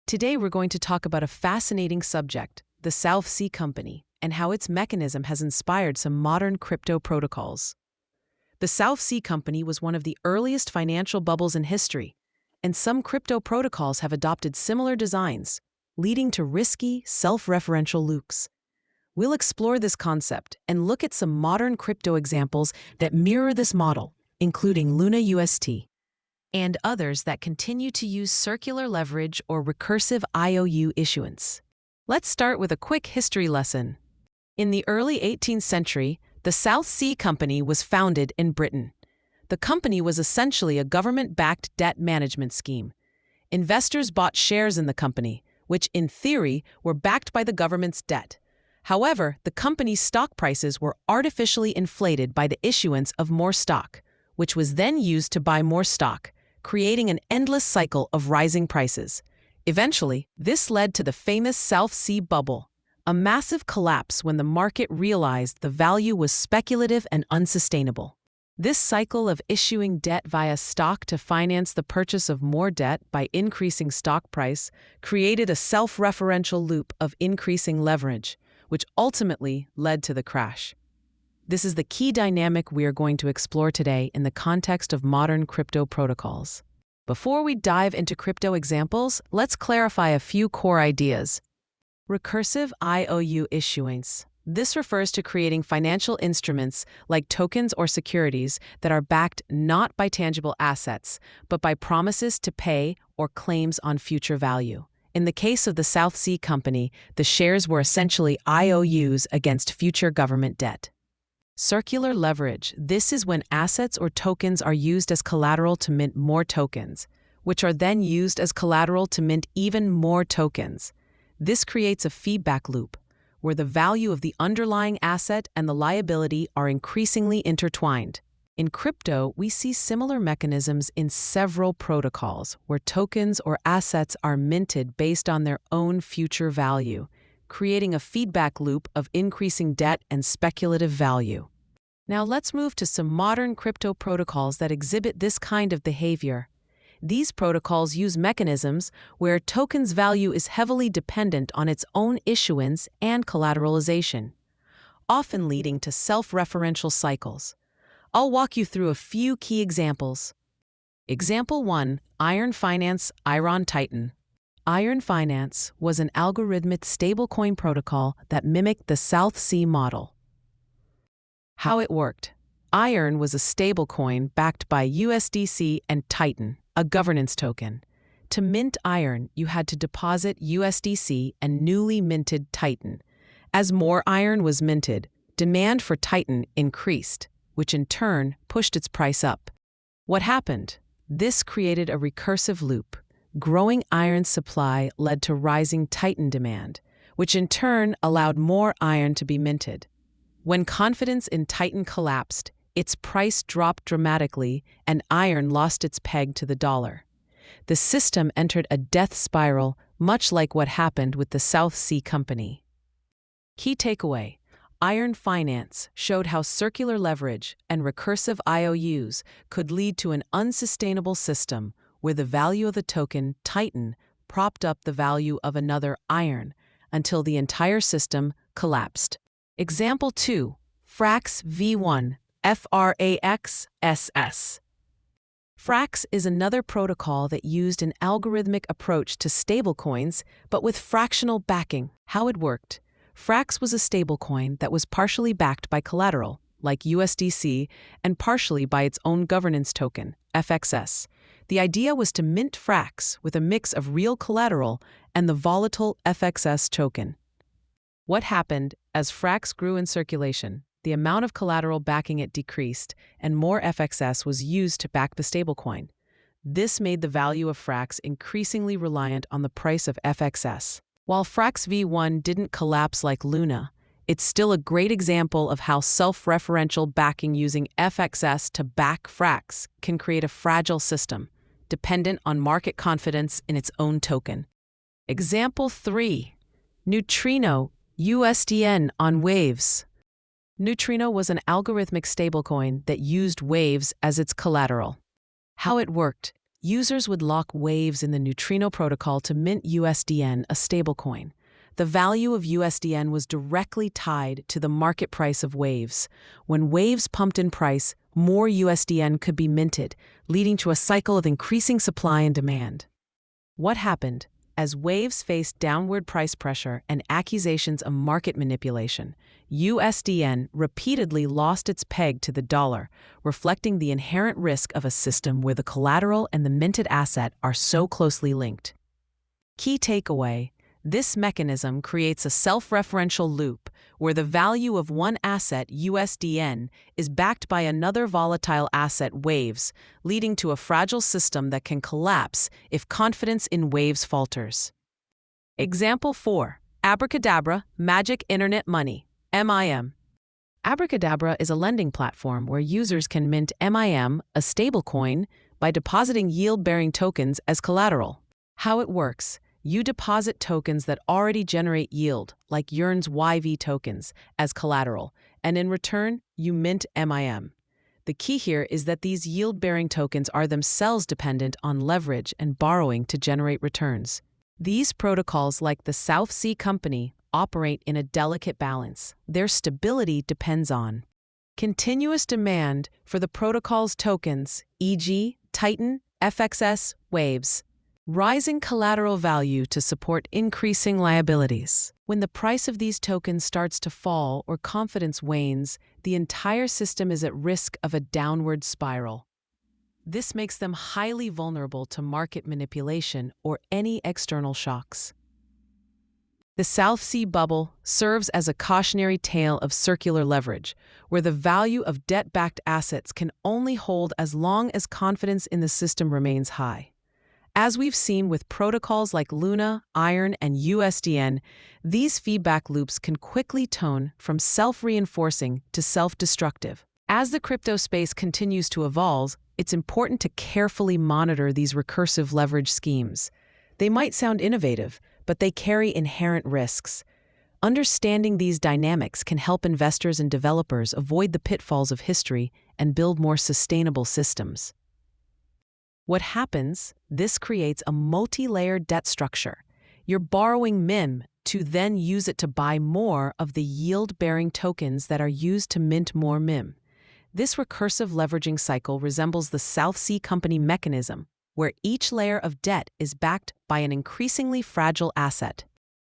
Today we're going to talk about a fascinating subject, the South Sea Company, and how its mechanism has inspired some modern crypto protocols. The South Sea Company was one of the earliest financial bubbles in history, and some crypto protocols have adopted similar designs, leading to risky, self-referential loops. We'll explore this concept and look at some modern crypto examples that mirror this model, including Luna UST, and others that continue to use circular leverage or recursive IOU issuance. Let's start with a quick history lesson. In the early 18th century, the South Sea Company was founded in Britain. The company was essentially a government-backed debt management scheme. Investors bought shares in the company, which in theory were backed by the government's debt. However, the company's stock prices were artificially inflated by the issuance of more stock, which was then used to buy more stock, creating an endless cycle of rising prices. Eventually, this led to the famous South Sea bubble, a massive collapse when the market realized the value was speculative and unsustainable. This cycle of issuing debt via stock to finance the purchase of more debt by increasing stock price created a self-referential loop of increasing leverage, which ultimately led to the crash. This is the key dynamic we are going to explore today in the context of modern crypto protocols. Before we dive into crypto examples, let's clarify a few core ideas. Recursive IOU issuance. This refers to creating financial instruments like tokens or securities that are backed not by tangible assets, but by promises to pay or claims on future value. In the case of the South Sea Company, the shares were essentially IOUs against future government debt. Circular leverage. This is when assets or tokens are used as collateral to mint more tokens, which are then used as collateral to mint even more tokens. This creates a feedback loop, where the value of the underlying asset and the liability are increasingly intertwined. In crypto, we see similar mechanisms in several protocols, where tokens or assets are minted based on their own future value, creating a feedback loop of increasing debt and speculative value. Now let's move to some modern crypto protocols that exhibit this kind of behavior. These protocols use mechanisms where tokens' value is heavily dependent on its own issuance and collateralization, often leading to self-referential cycles. I'll walk you through a few key examples. Example 1. Iron Finance Iron Titan. Iron Finance was an algorithmic stablecoin protocol that mimicked the South Sea model. How it worked. Iron was a stablecoin backed by USDC and Titan, a governance token. To mint Iron, you had to deposit USDC and newly minted Titan. As more Iron was minted, demand for Titan increased, which in turn pushed its price up. What happened? This created a recursive loop. Growing Iron supply led to rising Titan demand, which in turn allowed more Iron to be minted. When confidence in Titan collapsed, its price dropped dramatically and Iron lost its peg to the dollar. The system entered a death spiral, much like what happened with the South Sea Company. Key takeaway. Iron Finance showed how circular leverage and recursive IOUs could lead to an unsustainable system where the value of the token Titan propped up the value of another Iron until the entire system collapsed. Example 2. Frax V1 FRAXSS. Frax is another protocol that used an algorithmic approach to stablecoins, but with fractional backing. How it worked. Frax was a stablecoin that was partially backed by collateral, like USDC, and partially by its own governance token, FXS. The idea was to mint Frax with a mix of real collateral and the volatile FXS token. What happened as Frax grew in circulation? The amount of collateral backing it decreased, and more FXS was used to back the stablecoin. This made the value of Frax increasingly reliant on the price of FXS. While Frax V1 didn't collapse like Luna, it's still a great example of how self-referential backing using FXS to back Frax can create a fragile system, dependent on market confidence in its own token. Example 3. Neutrino USDN on Waves. Neutrino was an algorithmic stablecoin that used Waves as its collateral. How it worked. Users would lock waves in the Neutrino protocol to mint USDN, a stablecoin. The value of USDN was directly tied to the market price of waves. When waves pumped in price, more USDN could be minted, leading to a cycle of increasing supply and demand. What happened? As waves faced downward price pressure and accusations of market manipulation, USDN repeatedly lost its peg to the dollar, reflecting the inherent risk of a system where the collateral and the minted asset are so closely linked. Key takeaway: this mechanism creates a self-referential loop where the value of one asset, USDN, is backed by another volatile asset, waves, leading to a fragile system that can collapse if confidence in waves falters. Example 4. Abracadabra, Magic Internet Money, MIM. Abracadabra is a lending platform where users can mint MIM, a stablecoin, by depositing yield-bearing tokens as collateral. How it works: you deposit tokens that already generate yield, like Yearn's YV tokens, as collateral, and in return, you mint MIM. The key here is that these yield-bearing tokens are themselves dependent on leverage and borrowing to generate returns. These protocols, like the South Sea Company, operate in a delicate balance. Their stability depends on continuous demand for the protocol's tokens, e.g., Titan, FXS, Waves. Rising collateral value to support increasing liabilities. When the price of these tokens starts to fall or confidence wanes, the entire system is at risk of a downward spiral. This makes them highly vulnerable to market manipulation or any external shocks. The South Sea bubble serves as a cautionary tale of circular leverage, where the value of debt-backed assets can only hold as long as confidence in the system remains high. As we've seen with protocols like Luna, Iron, and USDN, these feedback loops can quickly turn from self-reinforcing to self-destructive. As the crypto space continues to evolve, it's important to carefully monitor these recursive leverage schemes. They might sound innovative, but they carry inherent risks. Understanding these dynamics can help investors and developers avoid the pitfalls of history and build more sustainable systems. What happens? This creates a multi-layered debt structure. You're borrowing MIM to then use it to buy more of the yield-bearing tokens that are used to mint more MIM. This recursive leveraging cycle resembles the South Sea Company mechanism, where each layer of debt is backed by an increasingly fragile asset.